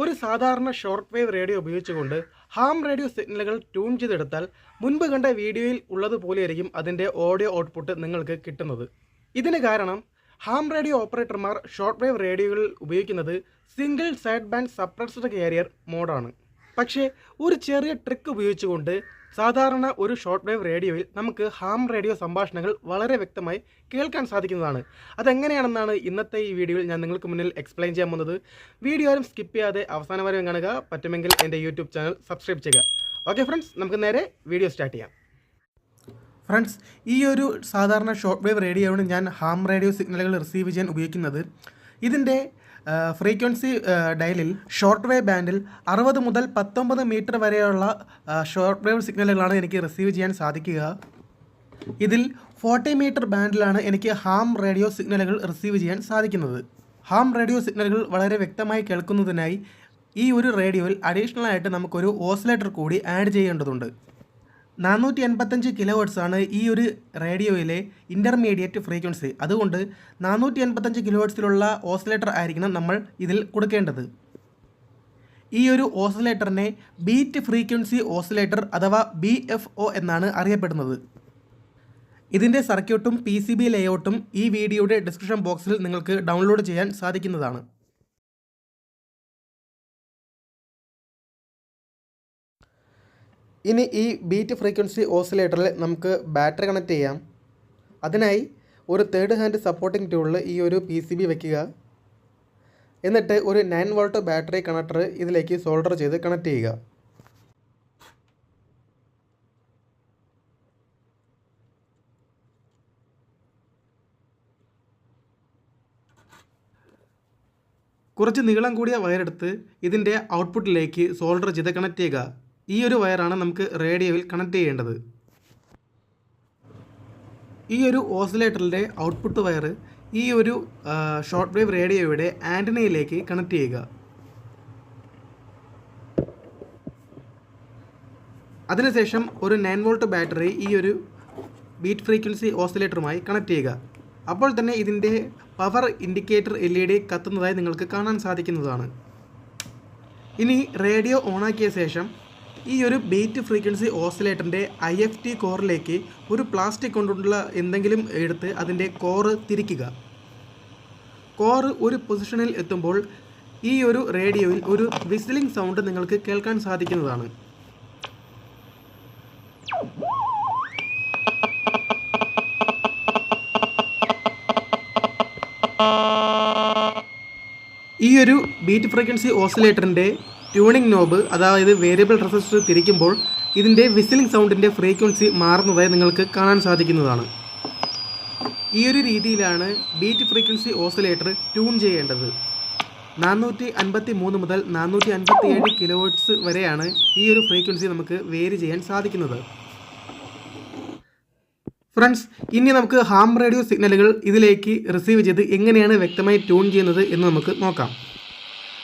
ഒരു സാധാരണ short wave radio ഉപയോഗിച്ചുകൊണ്ട് ഹാം റേഡിയോ സിഗ്നലുകൾ ട്യൂൺ ചെയ്തെടുത്താൽ മുൻപ് കണ്ട വീഡിയോയിൽ ഉള്ളതുപോലെയായിരിക്കും അതിൻ്റെ ഓഡിയോ ഔട്ട്പുട്ട് നിങ്ങൾക്ക് കിട്ടുന്നത്. ഇതിന് കാരണം ഹാം റേഡിയോ ഓപ്പറേറ്റർമാർ ഷോർട്ട് വേവ് റേഡിയോകളിൽ ഉപയോഗിക്കുന്നത് single side band suppressed carrier മോഡാണ്. പക്ഷേ ഒരു ചെറിയ ട്രിക്ക് ഉപയോഗിച്ചുകൊണ്ട് സാധാരണ ഒരു ഷോർട്ട് വേവ് റേഡിയോയിൽ നമുക്ക് ഹാം റേഡിയോ സംഭാഷണങ്ങൾ വളരെ വ്യക്തമായി കേൾക്കാൻ സാധിക്കുന്നതാണ്. അതെങ്ങനെയാണെന്നാണ് ഇന്നത്തെ ഈ വീഡിയോയിൽ ഞാൻ നിങ്ങൾക്ക് മുന്നിൽ എക്സ്പ്ലെയിൻ ചെയ്യാൻ പോകുന്നത്. വീഡിയോ ആരും സ്കിപ്പ് ചെയ്യാതെ അവസാനം വരെ കാണുക. പറ്റുമെങ്കിൽ എൻ്റെ യൂട്യൂബ് ചാനൽ സബ്സ്ക്രൈബ് ചെയ്യുക. ഓക്കെ ഫ്രണ്ട്സ്, നമുക്ക് നേരെ വീഡിയോ സ്റ്റാർട്ട് ചെയ്യാം. ഫ്രണ്ട്സ്, ഈ ഒരു സാധാരണ ഷോർട്ട് വേവ് റേഡിയോയാണ് ഞാൻ ഹാം റേഡിയോ സിഗ്നലുകൾ റിസീവ് ചെയ്യാൻ ഉപയോഗിക്കുന്നത്. ഇതിൻ്റെ ഫ്രീക്വൻസി ഡയലിൽ ഷോർട്ട് വേവ് ബാൻഡിൽ 60 മുതൽ 19 മീറ്റർ വരെയുള്ള ഷോർട്ട് വേവ് സിഗ്നലുകളാണ് എനിക്ക് റിസീവ് ചെയ്യാൻ സാധിക്കുക. ഇതിൽ 40 മീറ്റർ ബാൻഡിലാണ് എനിക്ക് ഹാം റേഡിയോ സിഗ്നലുകൾ റിസീവ് ചെയ്യാൻ സാധിക്കുന്നത്. ഹാം റേഡിയോ സിഗ്നലുകൾ വളരെ വ്യക്തമായി കേൾക്കുന്നതിനായി ഈ ഒരു റേഡിയോയിൽ അഡീഷണലായിട്ട് നമുക്കൊരു ഓസിലേറ്റർ കൂടി ആഡ് ചെയ്യേണ്ടതുണ്ട്. 485 kHz ആണ് ഈ ഒരു റേഡിയോയിലെ ഇൻ്റർമീഡിയറ്റ് ഫ്രീക്വൻസി. അതുകൊണ്ട് 485 kHzലുള്ള ഓസിലേറ്റർ ആയിരിക്കണം നമ്മൾ ഇതിൽ കൊടുക്കേണ്ടത്. ഈ ഒരു ഓസിലേറ്ററിനെ ബീറ്റ് ഫ്രീക്വൻസി ഓസിലേറ്റർ അഥവാ BFO എന്നാണ് അറിയപ്പെടുന്നത്. ഇതിൻ്റെ സർക്യൂട്ടും PCB ലേഔട്ടും ഈ വീഡിയോയുടെ ഡിസ്ക്രിപ്ഷൻ ബോക്സിൽ നിങ്ങൾക്ക് ഡൗൺലോഡ് ചെയ്യാൻ സാധിക്കുന്നതാണ്. ഇനി ഈ ബീറ്റ് ഫ്രീക്വൻസി ഓസിലേറ്ററിൽ നമുക്ക് ബാറ്ററി കണക്ട് ചെയ്യാം. അതിനായി ഒരു തേർഡ് ഹാൻഡ് സപ്പോർട്ടിംഗ് ടൂളിൽ ഈ ഒരു PCB വയ്ക്കുക. എന്നിട്ട് ഒരു 9 വോൾട്ട് ബാറ്ററി കണക്ടർ ഇതിലേക്ക് സോൾഡർ ചെയ്ത് കണക്ട് ചെയ്യുക. കുറച്ച് നീളം കൂടിയ വയറെടുത്ത് ഇതിൻ്റെ ഔട്ട്പുട്ടിലേക്ക് സോൾഡർ ചെയ്ത് കണക്ട് ചെയ്യുക. ഈ ഒരു വയറാണ് നമുക്ക് റേഡിയോയിൽ കണക്ട് ചെയ്യേണ്ടത്. ഈ ഒരു ഓസിലേറ്ററിൻ്റെ ഔട്ട്പുട്ട് വയർ ഈ ഒരു ഷോർട്ട് വേവ് റേഡിയോയുടെ ആൻറ്റനയിലേക്ക് കണക്ട് ചെയ്യുക. അതിനുശേഷം ഒരു 9 വോൾട്ട് ബാറ്ററി ഈ ഒരു ബീറ്റ് ഫ്രീക്വൻസി ഓസിലേറ്ററുമായി കണക്ട് ചെയ്യുക. അപ്പോൾ തന്നെ ഇതിൻ്റെ പവർ ഇൻഡിക്കേറ്റർ LED കത്തുന്നതായി നിങ്ങൾക്ക് കാണാൻ സാധിക്കുന്നതാണ്. ഇനി റേഡിയോ ഓണാക്കിയ ശേഷം ഈ ഒരു ബീറ്റ് ഫ്രീക്വൻസി ഓസിലേറ്ററിൻ്റെ IFT കോറിലേക്ക് ഒരു പ്ലാസ്റ്റിക് കൊണ്ടുള്ള എന്തെങ്കിലും എടുത്ത് അതിൻ്റെ കോറ് തിരിക്കുക. കോറ് ഒരു പൊസിഷനിൽ എത്തുമ്പോൾ ഈ ഒരു റേഡിയോയിൽ ഒരു വിസിലിംഗ് സൗണ്ട് നിങ്ങൾക്ക് കേൾക്കാൻ സാധിക്കുന്നതാണ്. ഈ ഒരു ബീറ്റ് ഫ്രീക്വൻസി ഓസിലേറ്ററിൻ്റെ ട്യൂണിംഗ് നോബ് അതായത് വേരിയബിൾ റെസിസ്റ്റർ തിരിക്കുമ്പോൾ ഇതിൻ്റെ വിസിലിംഗ് സൗണ്ടിൻ്റെ ഫ്രീക്വൻസി മാറുന്നതായി നിങ്ങൾക്ക് കാണാൻ സാധിക്കുന്നതാണ്. ഈ ഒരു രീതിയിലാണ് ബീറ്റ് ഫ്രീക്വൻസി ഓസിലേറ്റർ ട്യൂൺ ചെയ്യേണ്ടത്. 453 മുതൽ 457 kHz വരെയാണ് ഈ ഒരു ഫ്രീക്വൻസി നമുക്ക് വേരി ചെയ്യാൻ സാധിക്കുന്നത്. ഫ്രണ്ട്സ്, ഇനി നമുക്ക് ഹാം റേഡിയോ സിഗ്നലുകൾ ഇതിലേക്ക് റിസീവ് ചെയ്ത് എങ്ങനെയാണ് വ്യക്തമായി ട്യൂൺ ചെയ്യുന്നത് എന്ന് നമുക്ക് നോക്കാം.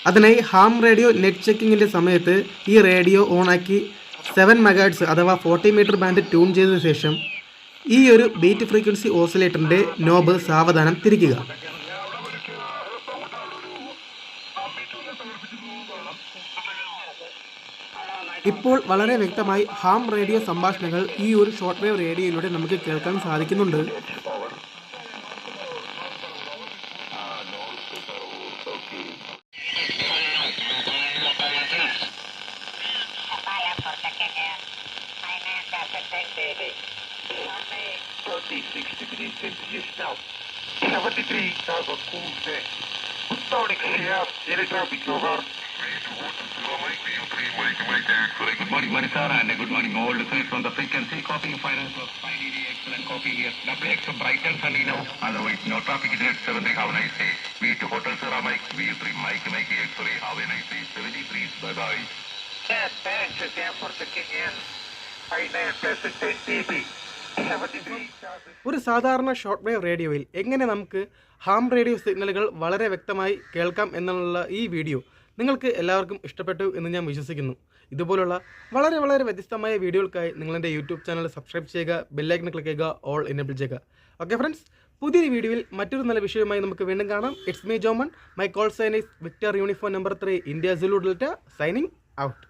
അതിനായി ഹാം റേഡിയോ നെറ്റ് ചെക്കിങ്ങിൻ്റെ സമയത്ത് ഈ റേഡിയോ ഓണാക്കി 7 MHz അഥവാ 40 മീറ്റർ ബാൻഡ് ട്യൂൺ ചെയ്ത ശേഷം ഈ ഒരു ബീറ്റ് ഫ്രീക്വൻസി ഓസിലേറ്ററിൻ്റെ നോബ് സാവധാനം തിരിക്കുക. ഇപ്പോൾ വളരെ വ്യക്തമായി ഹാം റേഡിയോ സംഭാഷണങ്ങൾ ഈ ഒരു ഷോർട്ട് വേവ് റേഡിയോയിലൂടെ നമുക്ക് കേൾക്കാൻ സാധിക്കുന്നുണ്ട്. Good morning, sir, and good morning all listeners from the frequency. Copy finance of 5DD, excellent copy here. WX bright and sunny now. Otherwise, no traffic is at 70. Have a nice day. V2 Hotel Sir, Mike, V3, Mike, X-ray. Have a nice day. 73, bye-bye. Yes, thanks, airport checking in. 59 10 dB. ഒരു സാധാരണ short wave റേഡിയോയിൽ എങ്ങനെ നമുക്ക് Ham radio സിഗ്നലുകൾ വളരെ വ്യക്തമായി കേൾക്കാം എന്നുള്ള ഈ വീഡിയോ നിങ്ങൾക്ക് എല്ലാവർക്കും ഇഷ്ടപ്പെട്ടു എന്ന് ഞാൻ വിശ്വസിക്കുന്നു. ഇതുപോലുള്ള വളരെ വളരെ വ്യത്യസ്തമായ വീഡിയോകൾക്കായി നിങ്ങളെൻ്റെ യൂട്യൂബ് ചാനൽ സബ്സ്ക്രൈബ് ചെയ്യുക, ബെല്ലൈക്കൺ ക്ലിക്ക് ചെയ്യുക, ഓൾ എനേബിൾ ചെയ്യുക. ഓക്കെ ഫ്രണ്ട്സ്, പുതിയൊരു വീഡിയോയിൽ മറ്റൊരു നല്ല വിഷയവുമായി നമുക്ക് വീണ്ടും കാണാം. It's me Jomon. My call sign is victor uniform number 3 India zulu delta, signing out.